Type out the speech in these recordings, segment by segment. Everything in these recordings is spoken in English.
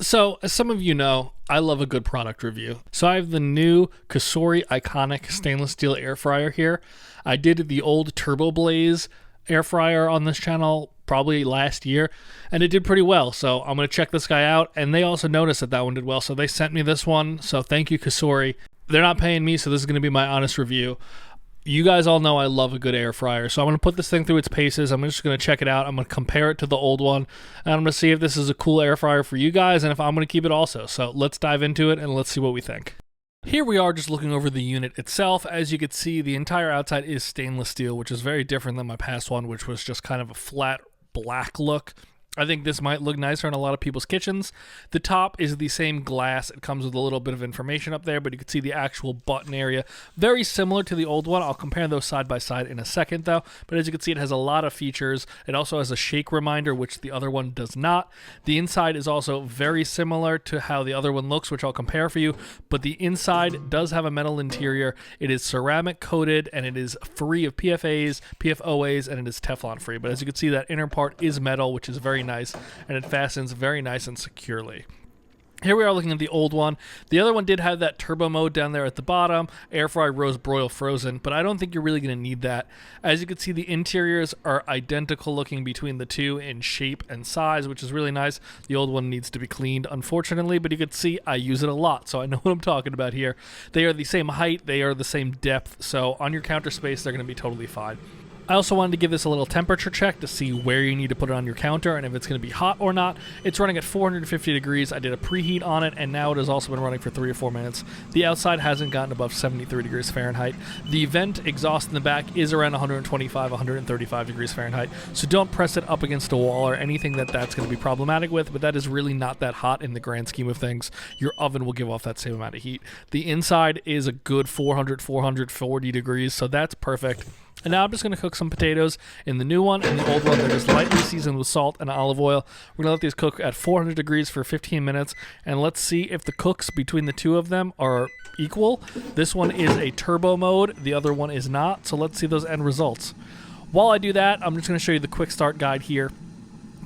So, as some of you know, I love a good product review. So I have the new Cosori Iconic stainless steel air fryer here. I did the old Turbo Blaze air fryer on this channel probably last year, and it did pretty well. So I'm going to check this guy out, and they also noticed that that one did well, so they sent me this one. So thank you, Cosori. They're not paying me, so this is going to be my honest review. You guys all know I love a good air fryer, so I'm going to put this thing through its paces. I'm just going to check it out. I'm going to compare it to the old one, and I'm going to see if this is a cool air fryer for you guys and if I'm going to keep it also. So let's dive into it and let's see what we think. Here we are just looking over the unit itself. As you can see, the entire outside is stainless steel, which is very different than my past one, which was just kind of a flat black look. I think this might look nicer in a lot of people's kitchens. The top is the same glass. It comes with a little bit of information up there, but you can see the actual button area. Very similar to the old one. I'll compare those side by side in a second, though. But as you can see, it has a lot of features. It also has a shake reminder, which the other one does not. The inside is also very similar to how the other one looks, which I'll compare for you. But the inside does have a metal interior. It is ceramic coated, and it is free of PFAs, PFOAs, and it is Teflon free. But as you can see, that inner part is metal, which is very nice, and it fastens very nice and securely. Here we are looking at the old one. The other one did have that turbo mode down there at the bottom, air fry, roast, broil, frozen, but I don't think you're really going to need that. As you can see, the interiors are identical looking between the two in shape and size, which is really nice. The old one needs to be cleaned, unfortunately, but you can see I use it a lot, so I know what I'm talking about here. They are the same height, they are the same depth, so on your counter space, they're going to be totally fine. I also wanted to give this a little temperature check to see where you need to put it on your counter and if it's going to be hot or not. It's running at 450 degrees. I did a preheat on it, and now it has also been running for 3 or 4 minutes. The outside hasn't gotten above 73 degrees Fahrenheit. The vent exhaust in the back is around 125, 135 degrees Fahrenheit, so don't press it up against a wall or anything that's going to be problematic with, but that is really not that hot in the grand scheme of things. Your oven will give off that same amount of heat. The inside is a good 400, 440 degrees, so that's perfect. And now I'm just going to cook some potatoes in the new one and the old one. They're just lightly seasoned with salt and olive oil. We're going to let these cook at 400 degrees for 15 minutes, and let's see if the cooks between the two of them are equal. This one is a turbo mode. The other one is not, so let's see those end results. While I do that, I'm just going to show you the quick start guide here.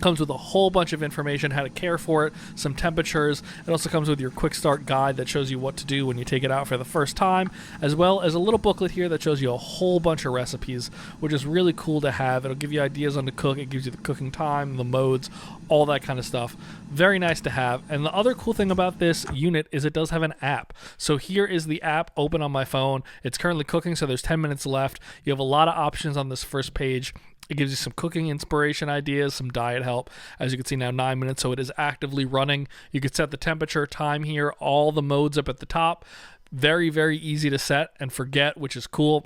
Comes with a whole bunch of information, how to care for it, some temperatures. It also comes with your quick start guide that shows you what to do when you take it out for the first time, as well as a little booklet here that shows you a whole bunch of recipes, which is really cool to have. It'll give you ideas on to cook. It gives you the cooking time, the modes, all that kind of stuff. Very nice to have. And the other cool thing about this unit is it does have an app. So here is the app open on my phone. It's currently cooking, so there's 10 minutes left. You have a lot of options on this first page. It gives you some cooking inspiration ideas, some diet help. As you can see now, 9 minutes, so it is actively running. You can set the temperature, time here, all the modes up at the top. Very, very easy to set and forget, which is cool.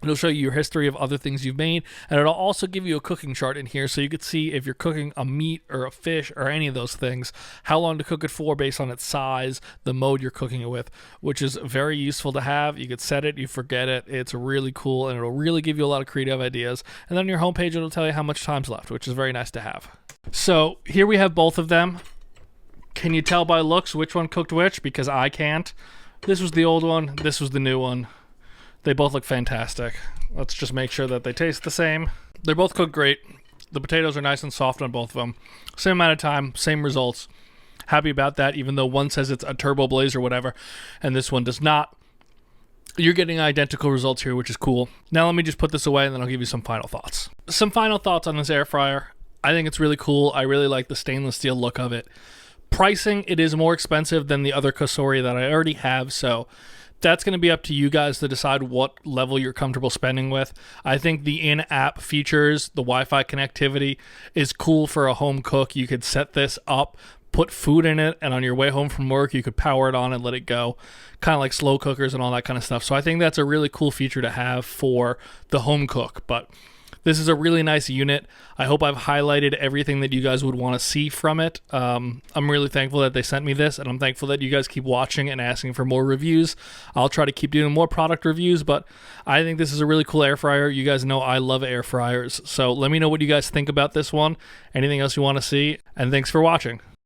It'll show you your history of other things you've made, and it'll also give you a cooking chart in here so you can see if you're cooking a meat or a fish or any of those things, how long to cook it for based on its size, the mode you're cooking it with, which is very useful to have. You could set it, you forget it. It's really cool, and it'll really give you a lot of creative ideas. And then on your homepage, it'll tell you how much time's left, which is very nice to have. So here we have both of them. Can you tell by looks which one cooked which? Because I can't. This was the old one. This was the new one. They both look fantastic. Let's just make sure that they taste the same. They're both cooked great. The potatoes are nice and soft on both of them. Same amount of time, same results. Happy about that, even though one says it's a turbo blaze or whatever, and this one does not. You're getting identical results here, which is cool. Now let me just put this away, and then I'll give you some final thoughts. Some final thoughts on this air fryer. I think it's really cool. I really like the stainless steel look of it. Pricing, it is more expensive than the other Cosori that I already have, so that's going to be up to you guys to decide what level you're comfortable spending with. I think the in-app features, the Wi-Fi connectivity, is cool for a home cook. You could set this up, put food in it, and on your way home from work, you could power it on and let it go. Kind of like slow cookers and all that kind of stuff. So I think that's a really cool feature to have for the home cook. But this is a really nice unit. I hope I've highlighted everything that you guys would want to see from it. I'm really thankful that they sent me this, and I'm thankful that you guys keep watching and asking for more reviews. I'll try to keep doing more product reviews, but I think this is a really cool air fryer. You guys know I love air fryers, so let me know what you guys think about this one, anything else you want to see, and thanks for watching.